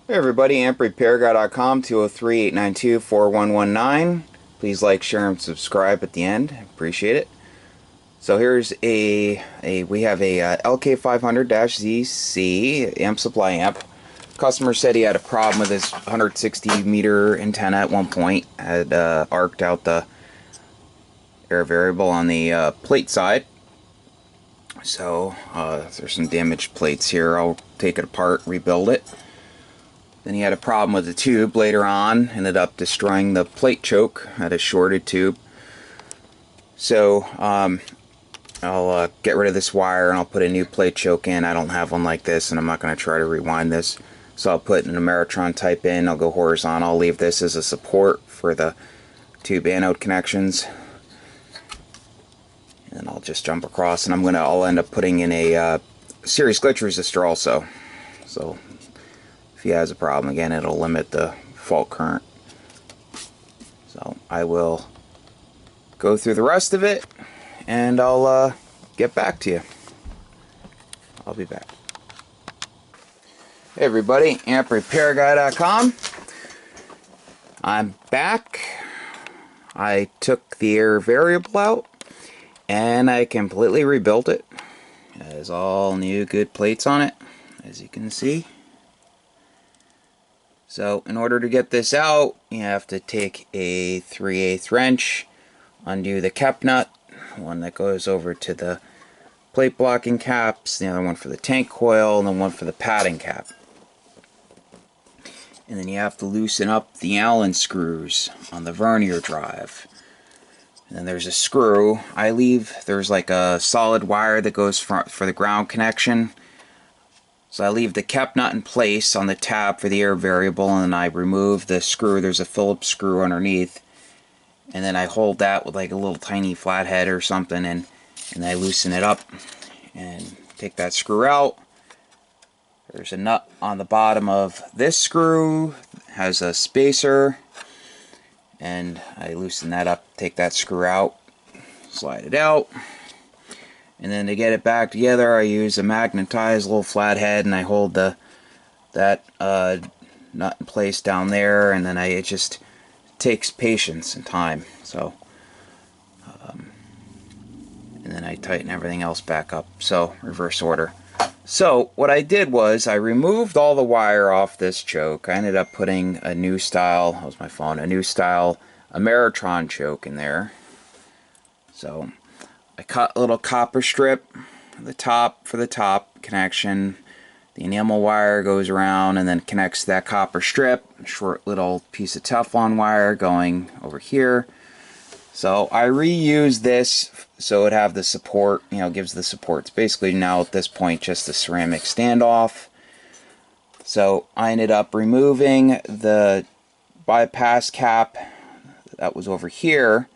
Hey everybody, amprepairguy.com, 203-892-4119. Please like, share, and subscribe at the end. Appreciate it. So here's we have a lk500-zc amp supply amp. Customer said he had a problem with his 160 meter antenna at one point. Had arced out the air variable on the plate side. So there's some damaged plates here. I'll take it apart, rebuild it. Then he had a problem with the tube later on, ended up destroying the plate choke, had a shorted tube. So I'll get rid of this wire and I'll put a new plate choke in. I don't have one like this and I'm not going to try to rewind this. So I'll put an Ameritron type in, I'll go horizontal, I'll leave this as a support for the tube anode connections. And I'll just jump across and I'll end up putting in a series glitch resistor also. So if he has a problem again, it'll limit the fault current. So I will go through the rest of it and I'll get back to you. I'll be back. Hey everybody, amprepairguy.com. I'm back. I took the air variable out and I completely rebuilt it. It has all new good plates on it, as you can see. So in order to get this out, you have to take a 3/8 wrench, undo the cap nut, one that goes over to the plate blocking caps, the other one for the tank coil, and then one for the padding cap. And then you have to loosen up the Allen screws on the vernier drive. And then there's a screw. There's like a solid wire that goes for the ground connection. So I leave the cap nut in place on the tab for the air variable, and then I remove the screw. There's a Phillips screw underneath, and then I hold that with like a little tiny flathead or something, and I loosen it up and take that screw out. There's a nut on the bottom of this screw, has a spacer, and I loosen that up, take that screw out, slide it out. And then to get it back together, I use a magnetized little flathead, and I hold that nut in place down there, and then it just takes patience and time. So, and then I tighten everything else back up. So, reverse order. So, what I did was I removed all the wire off this choke. I ended up putting a new style, that was my phone, a new style Ameritron choke in there. So I cut a little copper strip for the top connection. The enamel wire goes around and then connects that copper strip. A short little piece of Teflon wire going over here. So I reused this so it'd have the support, gives the support. It's basically now at this point just a ceramic standoff. So I ended up removing the bypass cap that was over here.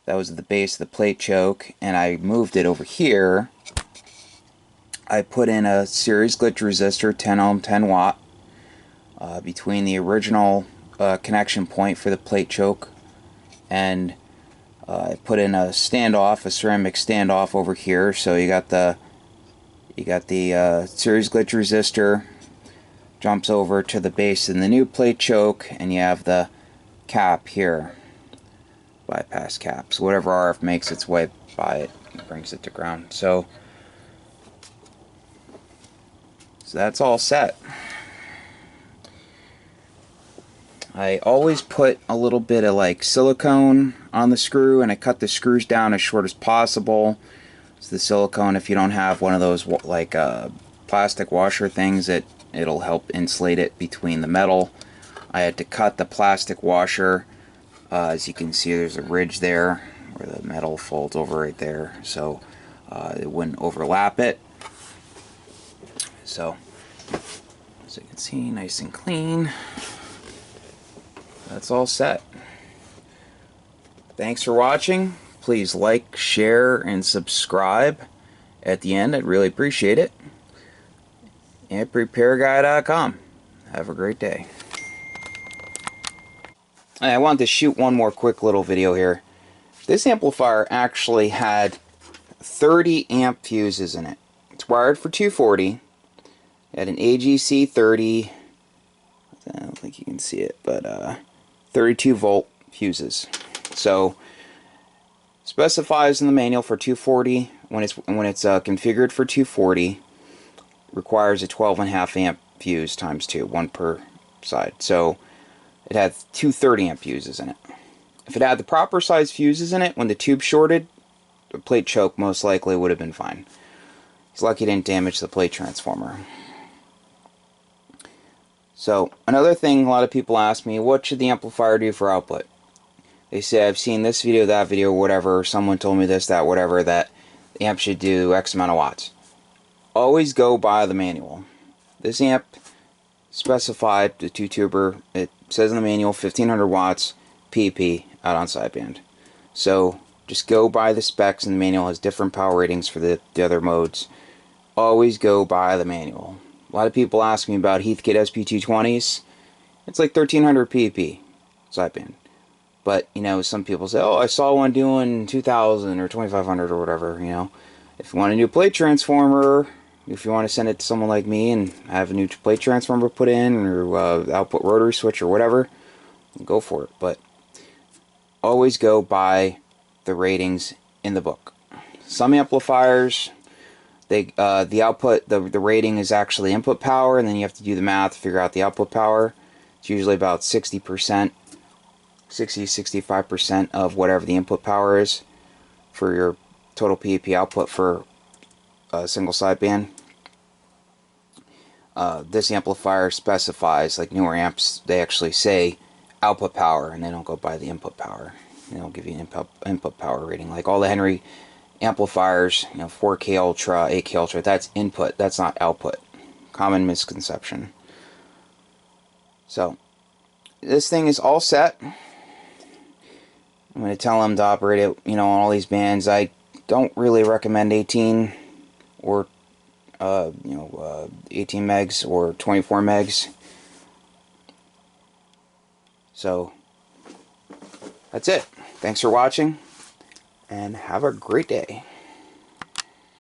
That was at the base of the plate choke, and I moved it over here. I put in a series glitch resistor, 10 ohm, 10 watt, between the original connection point for the plate choke, and I put in a standoff, a ceramic standoff over here. So you got the series glitch resistor jumps over to the base in the new plate choke, and you have the cap here. Bypass caps. Whatever RF makes its way by it brings it to ground. So that's all set. I always put a little bit of like silicone on the screw, and I cut the screws down as short as possible. So the silicone, if you don't have one of those like plastic washer things, it'll help insulate it between the metal. I had to cut the plastic washer. As you can see, there's a ridge there where the metal folds over right there, so it wouldn't overlap it. So, as you can see, nice and clean. That's all set. Thanks for watching. Please like, share, and subscribe at the end. I'd really appreciate it. amprepairguy.com. Have a great day. I wanted to shoot one more quick little video here. This amplifier actually had 30 amp fuses in it. It's wired for 240. It had an AGC 30, I think you can see it, but 32 volt fuses. So specifies in the manual for 240 when it's configured for 240, requires a 12.5 amp fuse times 2, one per side. So it had 230 amp fuses in it. If it had the proper size fuses in it, when the tube shorted, the plate choke most likely would have been fine. He's lucky it didn't damage the plate transformer. So another thing a lot of people ask me, what should the amplifier do for output? They say, I've seen this video, that video, whatever, someone told me this, that, whatever, that the amp should do X amount of watts. Always go by the manual. This amp specified, the 2-tuber, it says in the manual 1500 watts PP out on sideband. So just go by the specs, and the manual has different power ratings for the other modes. Always go by the manual. A lot of people ask me about Heathkit SP220s. It's like 1300 PP sideband. But, you know, some people say, oh, I saw one doing 2000 or 2500 or whatever, you know. If you want a new plate transformer, if you want to send it to someone like me and have a new plate transformer put in, or output rotary switch or whatever, go for it. But always go by the ratings in the book. Some amplifiers, the output, the rating is actually input power, and then you have to do the math to figure out the output power. It's usually about 60%, 60-65% of whatever the input power is for your total PAP output for a single sideband. This amplifier specifies, like newer amps, they actually say output power, and they don't go by the input power. They don't give you an input power rating. Like all the Henry amplifiers, you know, 4K Ultra, 8K Ultra, that's input, that's not output. Common misconception. So this thing is all set. I'm going to tell them to operate it, you know, on all these bands. I don't really recommend 18 or 18 megs or 24 megs. So that's it. Thanks for watching, and have a great day.